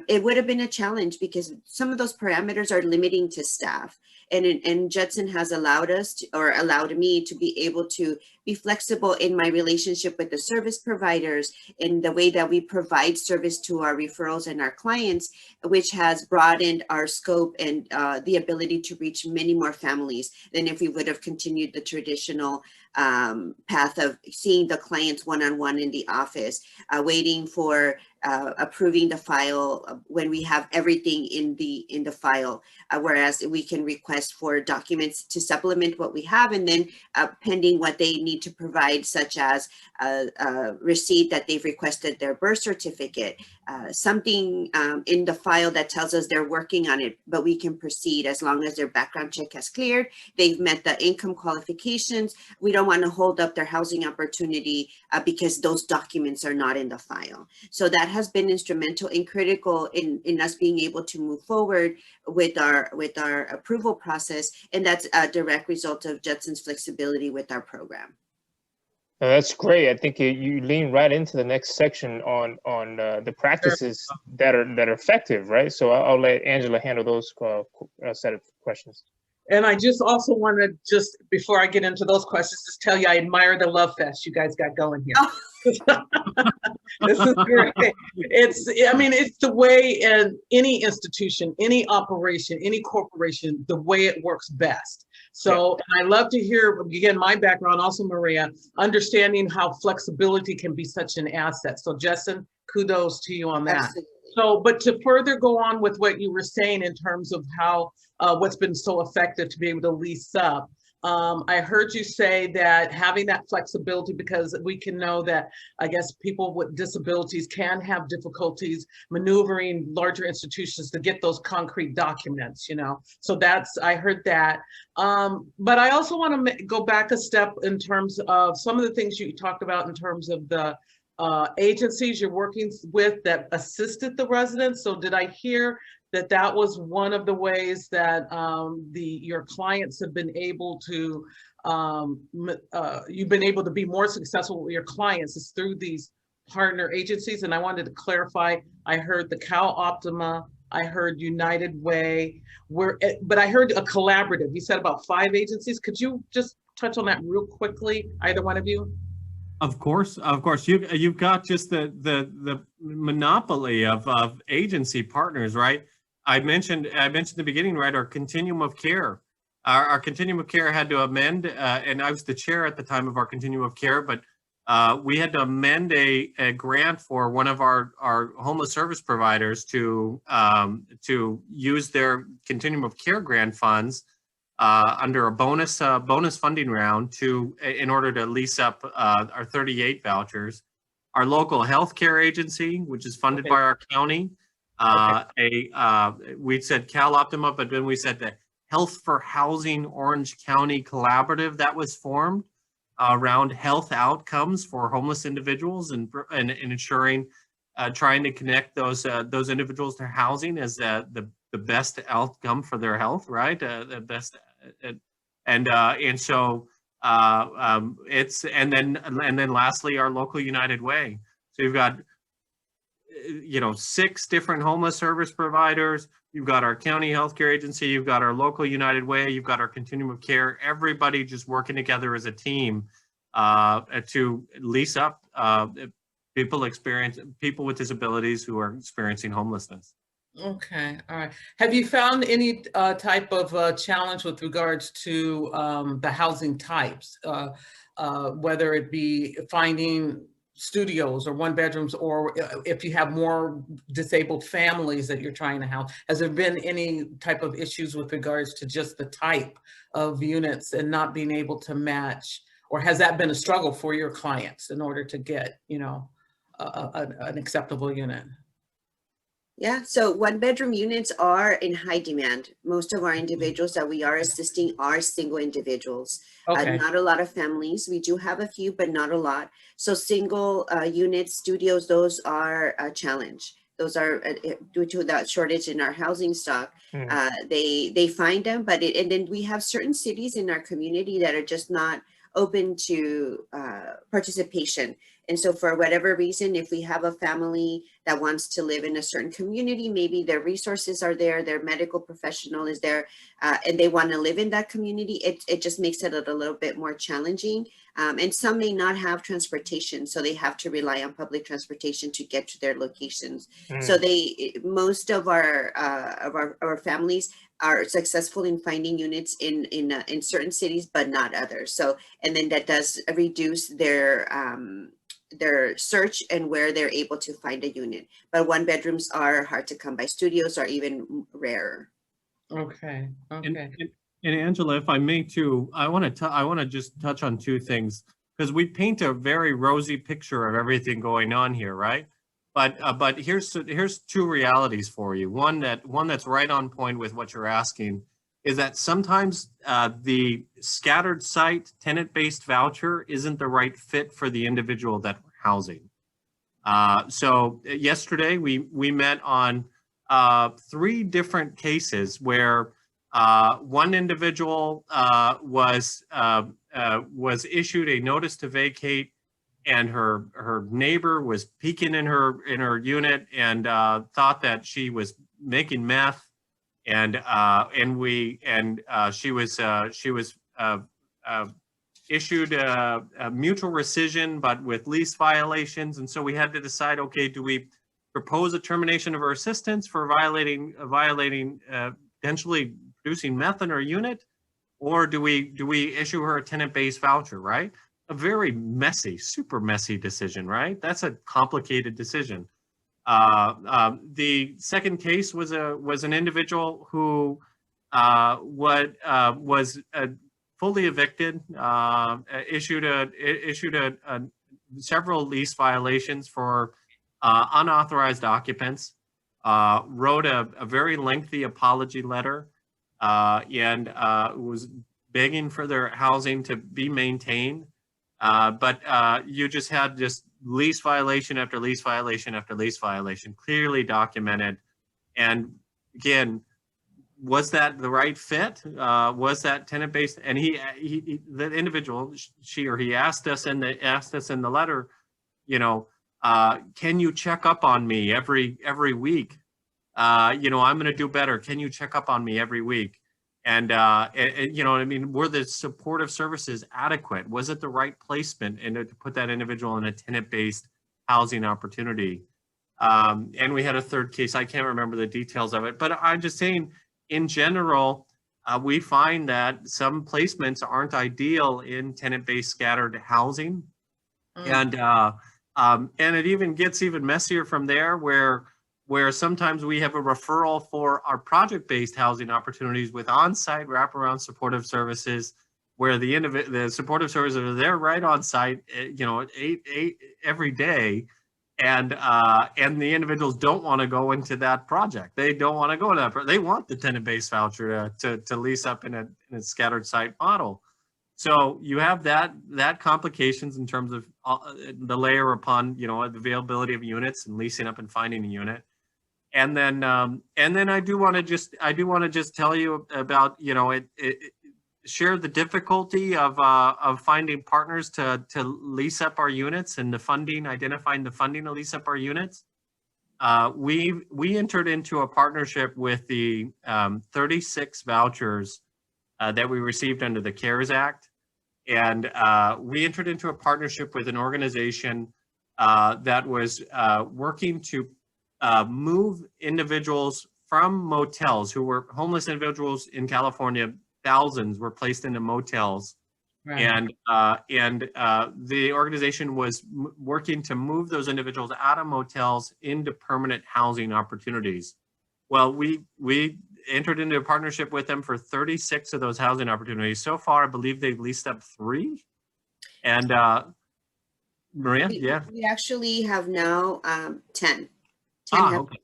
It would have been a challenge because some of those parameters are limiting to staff. And Judson has allowed us to, or allowed me to be able to be flexible in my relationship with the service providers, in the way that we provide service to our referrals and our clients, which has broadened our scope and the ability to reach many more families than if we would have continued the traditional path of seeing the clients one-on-one in the office, waiting for approving the file when we have everything in the file, whereas we can request for documents to supplement what we have, and then pending what they need to provide, such as a receipt that they've requested their birth certificate, something in the file that tells us they're working on it, but we can proceed as long as their background check has cleared, they've met the income qualifications. We don't want to hold up their housing opportunity because those documents are not in the file. So that has been instrumental and critical in us being able to move forward with our approval process, and that's a direct result of Judson's flexibility with our program. That's great. I think you lean right into the next section on the practices that are effective, right? So I'll let Angela handle those set of questions. And I just also want to, just before I get into those questions, just tell you I admire the love fest you guys got going here. Oh. This is great. I mean, it's the way in any institution, any operation, any corporation, the way it works best. So and I love to hear, again, my background, also Maria, understanding how flexibility can be such an asset. So Justin, kudos to you on that. Absolutely. So, but to further go on with what you were saying in terms of how, what's been so effective to be able to lease up, I heard you say that having that flexibility, because we can know that, I guess, people with disabilities can have difficulties maneuvering larger institutions to get those concrete documents, you know, so that's, I heard that. But I also want to go back a step in terms of some of the things you talked about in terms of the agencies you're working with that assisted the residents. So did I hear that that was one of the ways that your clients have been able to, you've been able to be more successful with your clients is through these partner agencies? And I wanted to clarify, I heard the Cal Optima, I heard United Way, but I heard a collaborative. You said about 5 agencies. Could you just touch on that real quickly, either one of you? Of course. You've got just the monopoly of agency partners, right? I mentioned in the beginning, right? Our continuum of care. Our continuum of care had to amend, and I was the chair at the time of our continuum of care, but we had to amend a grant for one of our homeless service providers to use their continuum of care grant funds under a bonus funding round in order to lease up our 38 vouchers. Our local healthcare agency, which is funded by our county, we said Cal Optima, but then we said the Health for Housing Orange County Collaborative that was formed around health outcomes for homeless individuals and ensuring, trying to connect those individuals to housing as the best outcome for their health, right? The best. And so it's and then lastly our local United Way. So you've got 6 different homeless service providers. You've got our county healthcare agency. You've got our local United Way. You've got our continuum of care. Everybody just working together as a team to lease up people with disabilities who are experiencing homelessness. Okay, all right. Have you found any type of challenge with regards to the housing types, whether it be finding studios or 1-bedrooms, or if you have more disabled families that you're trying to house? Has there been any type of issues with regards to just the type of units and not being able to match, or has that been a struggle for your clients in order to get, an acceptable unit? Yeah, so 1-bedroom units are in high demand. Most of our individuals that we are assisting are single individuals. Okay. Not a lot of families. We do have a few, but not a lot. So single unit studios, those are a challenge. Those are due to that shortage in our housing stock. They find them, and then we have certain cities in our community that are just not open to participation. And so for whatever reason, if we have a family that wants to live in a certain community. Maybe their resources are there, their medical professional is there, and they want to live in that community. It just makes it a little bit more challenging. And some may not have transportation, so they have to rely on public transportation to get to their locations. So most of our families are successful in finding units in certain cities, but not others. So, and then that does reduce their search and where they're able to find a unit. But one bedrooms are hard to come by. Studios are even rarer. Okay. And Angela, if I may too, I want to just touch on two things, because we paint a very rosy picture of everything going on here, right? But here's two realities for you. One that's right on point with what you're asking is that sometimes the scattered site tenant-based voucher isn't the right fit for the individual that we're housing. So yesterday we met on 3 different cases where one individual was issued a notice to vacate, and her neighbor was peeking in her unit and thought that she was making meth, and she was issued a mutual rescission, but with lease violations. And so we had to decide, okay, do we propose a termination of her assistance for violating potentially producing meth in her unit, or do we issue her a tenant-based voucher, right? A very messy, super messy decision, right? That's a complicated decision. The second case was an individual who was fully evicted, issued several lease violations for unauthorized occupants, wrote a very lengthy apology letter, and was begging for their housing to be maintained. But you just had lease violation after lease violation after lease violation, clearly documented. And again, was that the right fit? Was that tenant-based? And the individual, she or he asked us in the letter, can you check up on me every week? I'm going to do better. Can you check up on me every week? And you know what I mean? Were the supportive services adequate? Was it the right placement to put that individual in a tenant-based housing opportunity? And we had a third case. I can't remember the details of it, but I'm just saying, in general, we find that some placements aren't ideal in tenant-based scattered housing. And it even gets even messier from there, where sometimes we have a referral for our project-based housing opportunities with on-site wraparound supportive services, where the supportive services are there right on site, eight every day, and the individuals don't want to go into that project. They don't want to go to that. They want the tenant-based voucher to lease up in a scattered site model. So you have that complications in terms of the layer upon the availability of units and leasing up and finding a unit. And then I do want to just tell you about share the difficulty of finding partners to lease up our units and identifying the funding to lease up our units. We entered into a partnership with the 36 vouchers that we received under the CARES Act, and we entered into a partnership with an organization that was working to move individuals from motels who were homeless individuals in California. Thousands were placed into motels, right. And the organization was working to move those individuals out of motels into permanent housing opportunities. Well, we entered into a partnership with them for 36 of those housing opportunities. So far, I believe they've leased up 3. And Maria, we actually have now 10. 10 okay.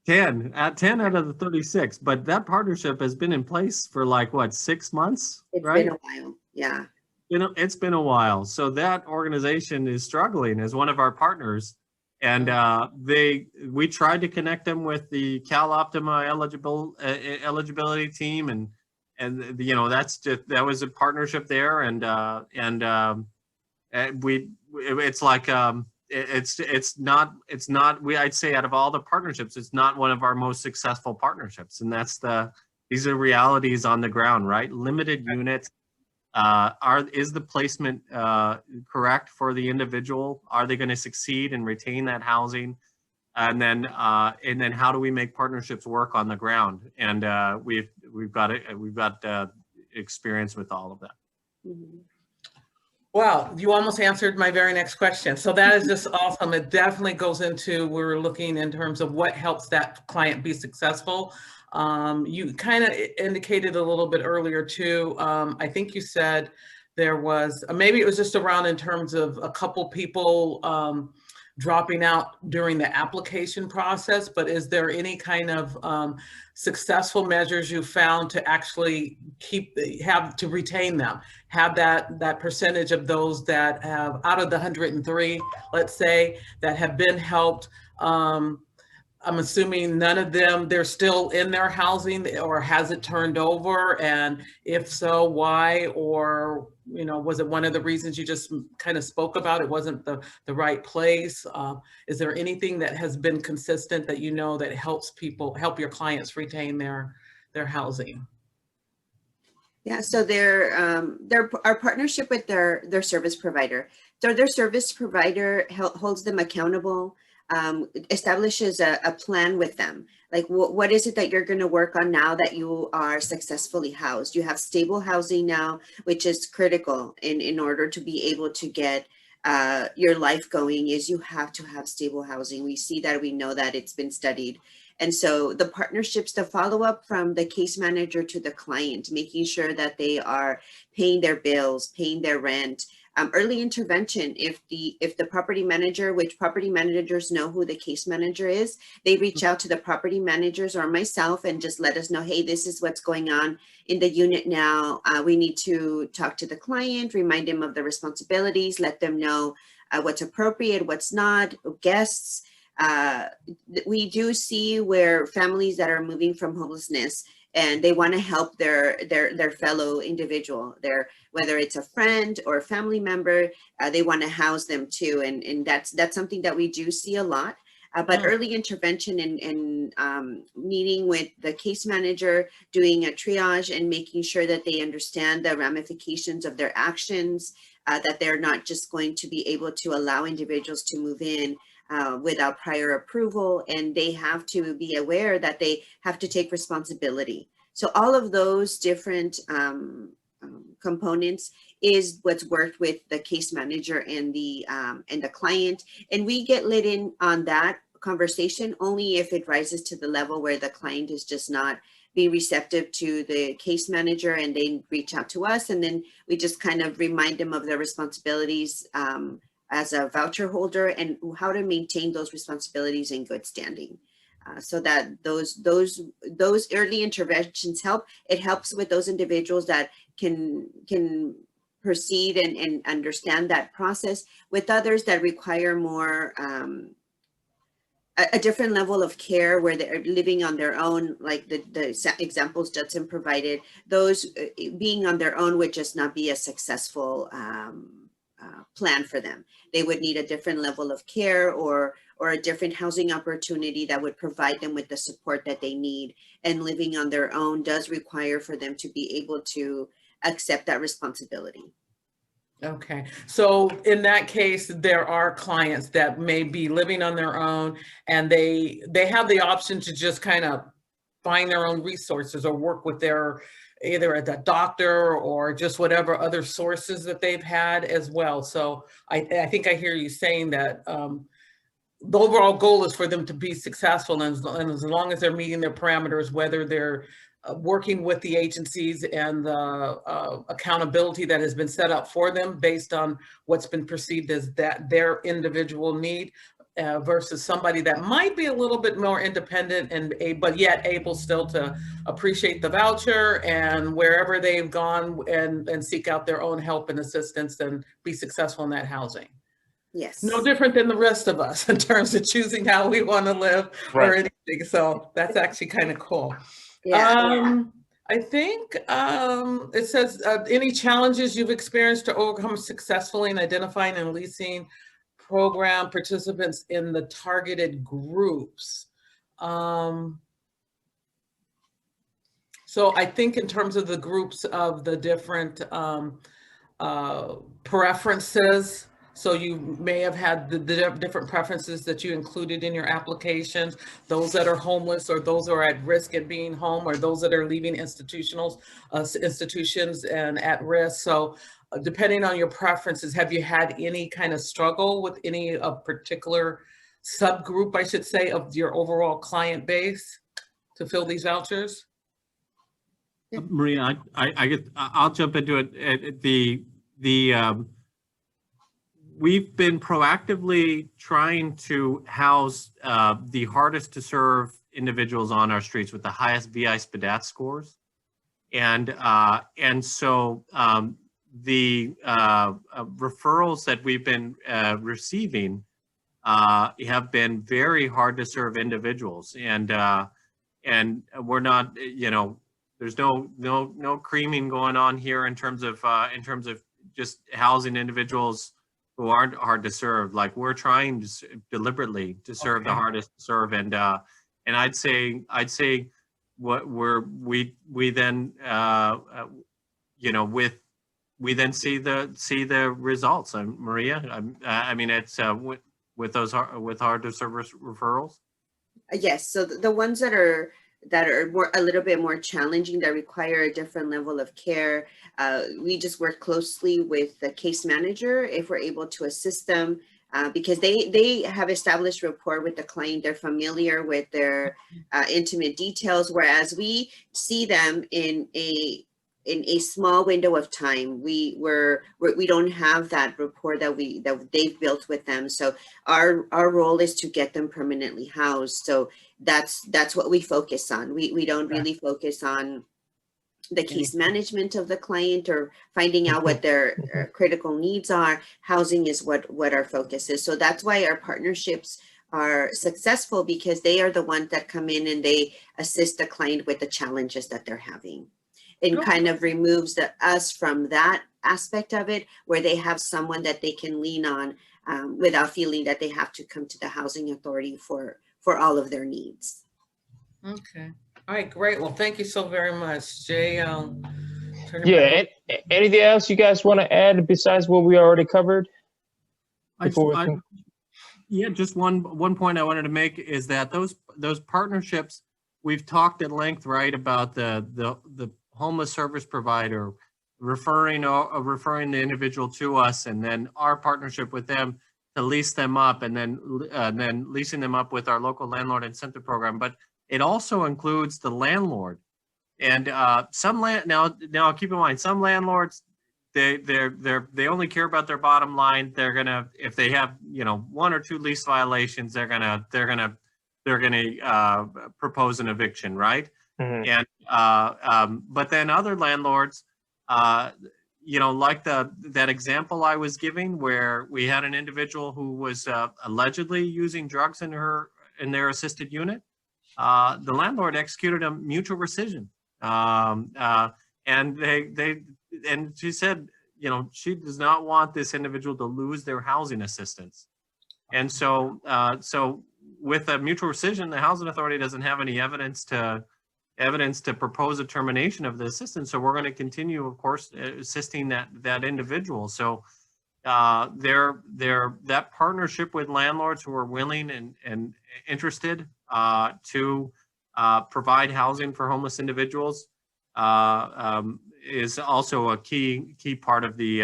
10 out of the 36, but that partnership has been in place for 6 months? It's right? been a while, yeah. It's been a while. So that organization is struggling as one of our partners, and we tried to connect them with the CalOptima eligibility team, and that was a partnership there, and it's like it's not, I'd say out of all the partnerships, it's not one of our most successful partnerships. And these are realities on the ground, right? Limited units. Is the placement correct for the individual? Are they going to succeed and retain that housing? And then how do we make partnerships work on the ground? And we've got experience with all of that. Mhm. Wow, you almost answered my very next question. So that is just awesome. It definitely goes into, we're looking in terms of what helps that client be successful. You kind of indicated a little bit earlier too. I think you said there was, maybe it was just around in terms of a couple people dropping out during the application process, but is there any kind of successful measures you found to actually to retain them, have that percentage of those that have, out of the 103, let's say, that have been helped? I'm assuming none of them, they're still in their housing, or has it turned over? And if so, why? Or, was it one of the reasons you just kind of spoke about? It wasn't the right place. Is there anything that has been consistent that that help your clients retain their housing? Yeah, so our partnership with their service provider. So their service provider holds them accountable, establishes a plan with them. Like, what is it that you're going to work on now that you are successfully housed? You have stable housing now, which is critical in order to be able to get your life going. Is you have to have stable housing. We see that, we know that, it's been studied. And so the partnerships, the follow-up from the case manager to the client, making sure that they are paying their bills, paying their rent. Early intervention, if the property manager, which property managers know who the case manager is, they reach out to the property managers or myself and just let us know, hey, this is what's going on in the unit now. We need to talk to the client, remind them of the responsibilities, let them know what's appropriate, what's not, guests. We do see where families that are moving from homelessness and they want to help their fellow individual, whether it's a friend or a family member, they want to house them too, and that's something that we do see a lot. But early intervention and meeting with the case manager, doing a triage and making sure that they understand the ramifications of their actions, that they're not just going to be able to allow individuals to move in without prior approval, and they have to be aware that they have to take responsibility. So all of those different components is what's worked with the case manager and the client, and we get let in on that conversation only if it rises to the level where the client is just not being receptive to the case manager, and they reach out to us, and then we just kind of remind them of their responsibilities as a voucher holder and how to maintain those responsibilities in good standing, so that those early interventions help. It helps with those individuals that can proceed and understand that process. With others that require more a different level of care, where they're living on their own, like the examples Judson provided, those being on their own would just not be a successful plan for them. They would need a different level of care or a different housing opportunity that would provide them with the support that they need. And living on their own does require for them to be able to accept that responsibility. Okay, so in that case, there are clients that may be living on their own, and they have the option to just kind of find their own resources or work with either at the doctor or just whatever other sources that they've had as well. So I think I hear you saying that the overall goal is for them to be successful, and as long as they're meeting their parameters, whether they're working with the agencies and the accountability that has been set up for them based on what's been perceived as their individual need, versus somebody that might be a little bit more independent but yet able still to appreciate the voucher, and wherever they've gone and seek out their own help and assistance and be successful in that housing. Yes. No different than the rest of us in terms of choosing how we want to live or anything. So that's actually kind of cool. Yeah. I think it says any challenges you've experienced to overcome successfully in identifying and leasing program participants in the targeted groups. So I think in terms of the groups of the different preferences, so you may have had the different preferences that you included in your applications, those that are homeless or those who are at risk at being home or those that are leaving institutions and at risk. So depending on your preferences, have you had any kind of struggle with any particular subgroup, I should say, of your overall client base to fill these vouchers? Maria, I'll jump into it. We've been proactively trying to house the hardest to serve individuals on our streets with the highest VI SPDAT scores, and so the referrals that we've been receiving have been very hard to serve individuals, and we're not, there's no creaming going on here in terms of just housing individuals who aren't hard to serve. Like, we're trying to deliberately to serve the hardest to serve, and I'd say what we then we then see the results. Maria, I mean, it's with hard to serve referrals. Yes, so the ones that are a little bit more challenging, that require a different level of care, we just work closely with the case manager if we're able to assist them, because they have established rapport with the client. They're familiar with their intimate details, whereas we see them in a small window of time. We don't have that rapport that they've built with them. So our role is to get them permanently housed. So that's what we focus on. We don't really focus on the case management of the client or finding out what their critical needs are. Housing is what our focus is. So that's why our partnerships are successful, because they are the ones that come in and they assist the client with the challenges that they're having. It kind of removes us from that aspect of it, where they have someone that they can lean on without feeling that they have to come to the housing authority for all of their needs. Okay. All right, great. Well, thank you so very much, Jay. Yeah. Anything else you guys want to add besides what we already covered? Yeah, just one point I wanted to make is that those partnerships, we've talked at length, right, about the homeless service provider referring the individual to us, and then our partnership with them to lease them up, and then leasing them up with our local landlord incentive program. But it also includes the landlord, and now keep in mind, some landlords, they only care about their bottom line. They're gonna, if they have one or two lease violations, they're gonna propose an eviction, right? And but then other landlords, like that example I was giving, where we had an individual who was allegedly using drugs in their assisted unit. The landlord executed a mutual rescission, and she said, she does not want this individual to lose their housing assistance. And so with a mutual rescission, the housing authority doesn't have any evidence to propose a termination of the assistance. So we're going to continue, of course, assisting that individual. So that partnership with landlords who are willing and interested to provide housing for homeless individuals is also a key part of the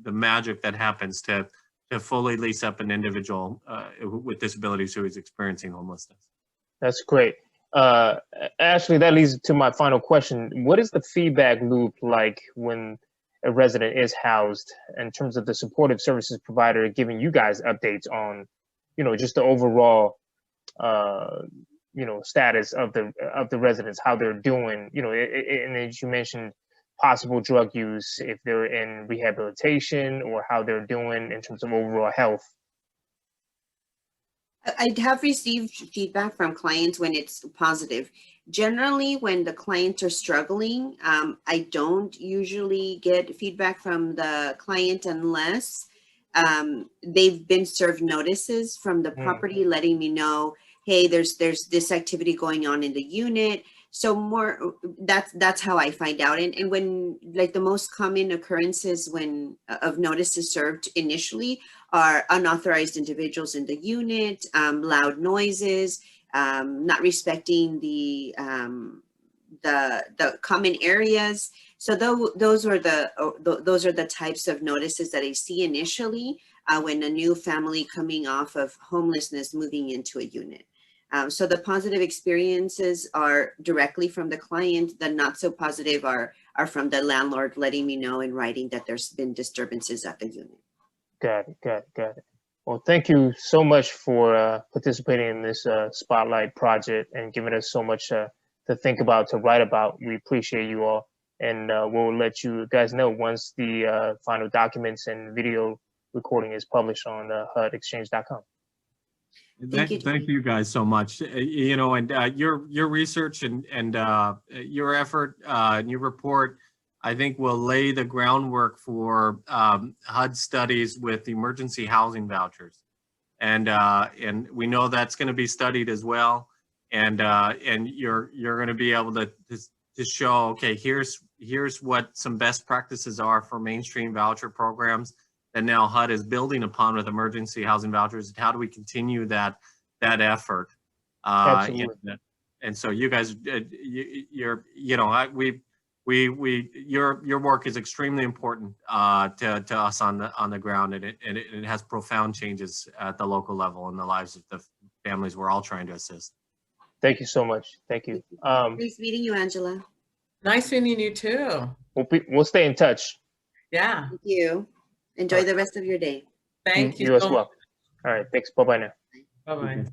magic that happens to fully lease up an individual with disabilities who is experiencing homelessness. That's great. Ashley, that leads to my final question. What is the feedback loop like when a resident is housed, in terms of the supportive services provider giving you guys updates on, just the overall, status of the residents, how they're doing, and as you mentioned, possible drug use, if they're in rehabilitation, or how they're doing in terms of overall health? I have received feedback from clients when it's positive. Generally, when the clients are struggling, I don't usually get feedback from the client unless they've been served notices from the property letting me know, hey, there's this activity going on in the unit. So more, that's how I find out. And when, like, the most common occurrences when of notices served initially are unauthorized individuals in the unit, loud noises, not respecting the common areas. So those are the types of notices that I see initially when a new family coming off of homelessness moving into a unit. So the positive experiences are directly from the client. The not so positive are from the landlord letting me know in writing that there's been disturbances at the unit. Got it. Well, thank you so much for participating in this Spotlight project and giving us so much to think about, to write about. We appreciate you all. And we'll let you guys know once the final documents and video recording is published on HUDexchange.com. Thank you guys so much. You know, and your research and your effort and your report, I think, will lay the groundwork for HUD studies with emergency housing vouchers, and we know that's going to be studied as well. And you're going to be able to show, okay, here's what some best practices are for mainstream voucher programs that now HUD is building upon with emergency housing vouchers. And how do we continue that effort? Absolutely. And so you guys, your work is extremely important to us on the ground, and it has profound changes at the local level in the lives of the families we're all trying to assist. Thank you so much. Thank you. Nice meeting you, Angela. Nice meeting you too. We'll stay in touch. Yeah. Thank you. Enjoy the rest of your day. Thank you. You as well. All right. Thanks. Bye-bye now. Bye-bye.